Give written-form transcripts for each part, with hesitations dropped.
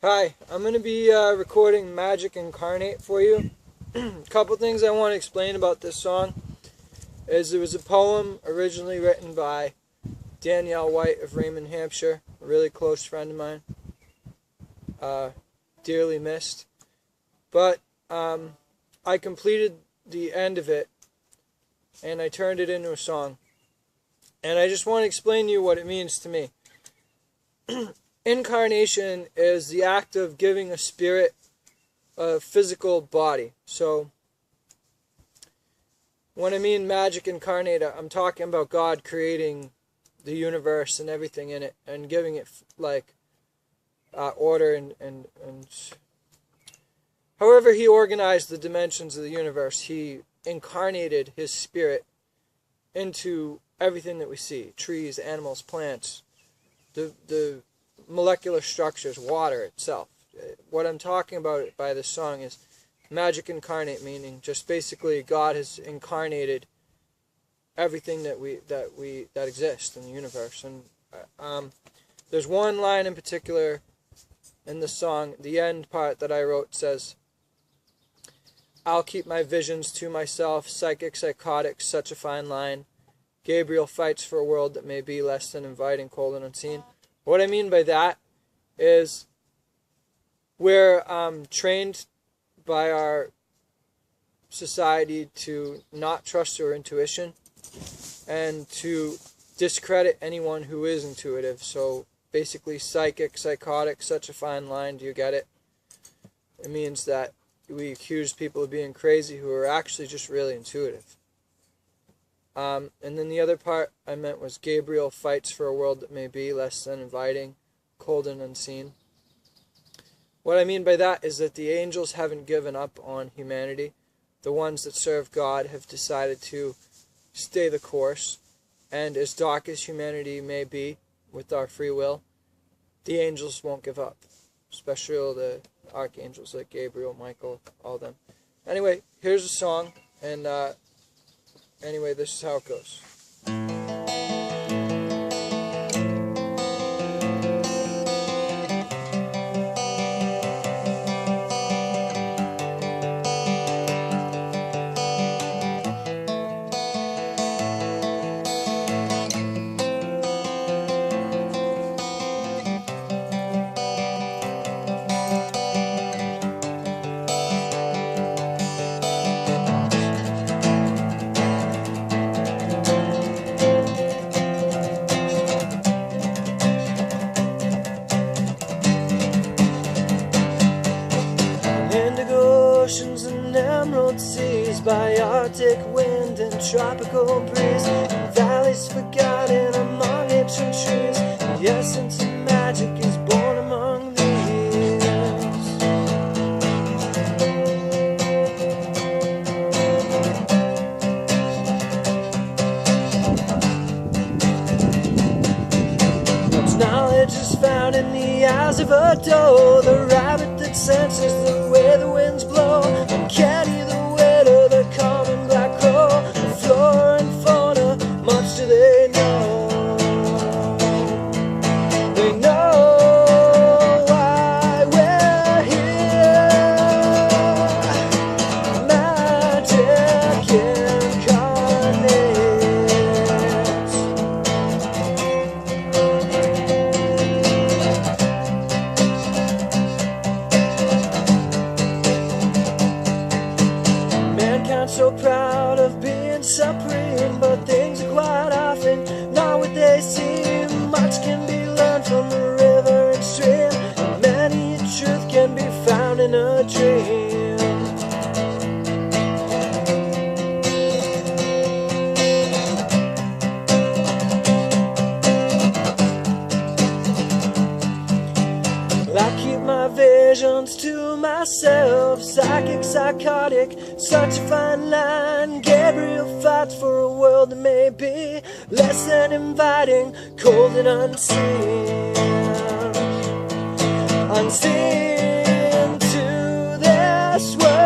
Hi, I'm going to be recording Magic Incarnate for you. A couple things I want to explain about this song is it was a poem originally written by Danielle White of Raymond, Hampshire, a really close friend of mine, dearly missed. But I completed the end of it and I turned it into a song. And I just want to explain to you what it means to me. Incarnation is the act of giving a spirit a physical body. So when I mean magic incarnate, I'm talking about God creating the universe and everything in it and giving it like order and however he organized the dimensions of the universe, he incarnated his spirit into everything that we see: trees, animals, plants, the molecular structures, water itself. What I'm talking about by this song is magic incarnate, meaning just basically God has incarnated everything that exists in the universe. And there's one line in particular in the song, the end part that I wrote says, "I'll keep my visions to myself, psychic, psychotic, such a fine line. Gabriel fights for a world that may be less than inviting, cold and unseen." What I mean by that is we're trained by our society to not trust our intuition and to discredit anyone who is intuitive. So basically psychic, psychotic, such a fine line. Do you get it? It means that we accuse people of being crazy who are actually just really intuitive. And then the other part I meant was Gabriel fights for a world that may be less than inviting, cold and unseen. What I mean by that is that the angels haven't given up on humanity. The ones that serve God have decided to stay the course. And as dark as humanity may be with our free will, the angels won't give up. Especially all the archangels like Gabriel, Michael, all them. Anyway, here's a song, and anyway, this is how it goes. Oceans and emerald seas, by Arctic wind and tropical breeze, valleys forgotten among ancient trees. The essence of magic is born among these. Much knowledge is found in the eyes of a doe, the rabbit that senses the way the winds blow, and caddy the weight of the common black crow. The flora and fauna, much do they know. They know why we're here. Magic incarnate. So proud of being supreme, but things are quite often not what they seem. Much can be learned from the river and stream, and many a truth can be found in a dream. I keep my visions to myself, psychic, psychotic, such a fine line. Gabriel fights for a world that may be less than inviting, cold and unseen. Unseen to this world.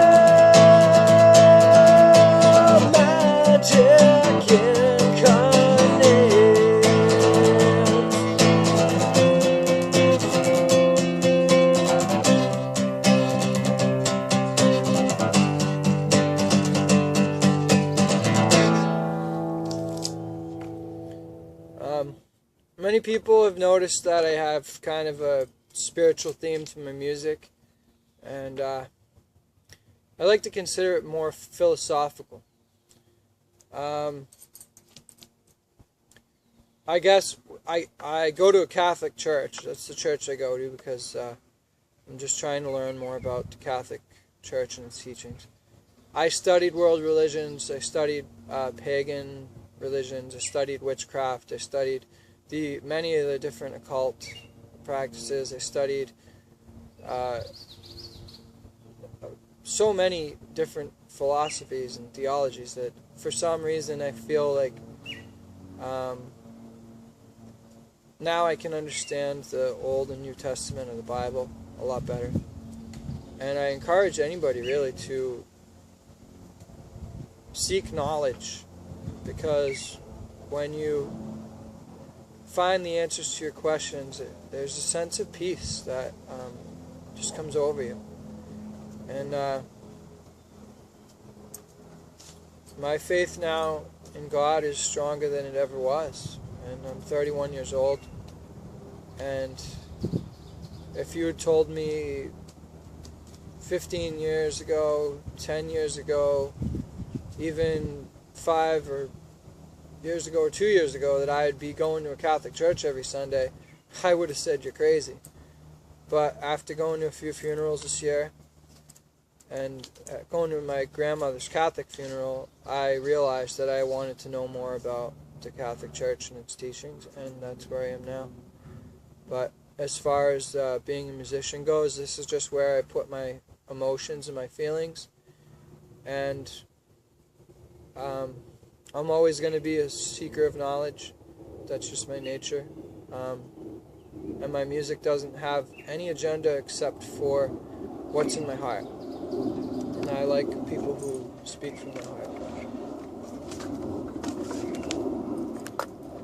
Magic incarnate. people have noticed that I have kind of a spiritual theme to my music, and I like to consider it more philosophical. I guess I go to a Catholic church. That's the church I go to because I'm just trying to learn more about the Catholic Church and its teachings. I studied world religions. I studied pagan religions. I studied witchcraft. I studied many of the different occult practices. I studied so many different philosophies and theologies that for some reason I feel like now I can understand the Old and New Testament of the Bible a lot better. And I encourage anybody really to seek knowledge, because when you find the answers to your questions, there's a sense of peace that just comes over you. And my faith now in God is stronger than it ever was. And I'm 31 years old. And if you had told me 15 years ago, 10 years ago, even 5 or years ago or 2 years ago that I'd be going to a Catholic church every Sunday, I would have said you're crazy. But after going to a few funerals this year and going to my grandmother's Catholic funeral, I realized that I wanted to know more about the Catholic Church and its teachings, and that's where I am now. But as far as being a musician goes, this is just where I put my emotions and my feelings, and I'm always going to be a seeker of knowledge. That's just my nature. And my music doesn't have any agenda except for what's in my heart. And I like people who speak from my heart.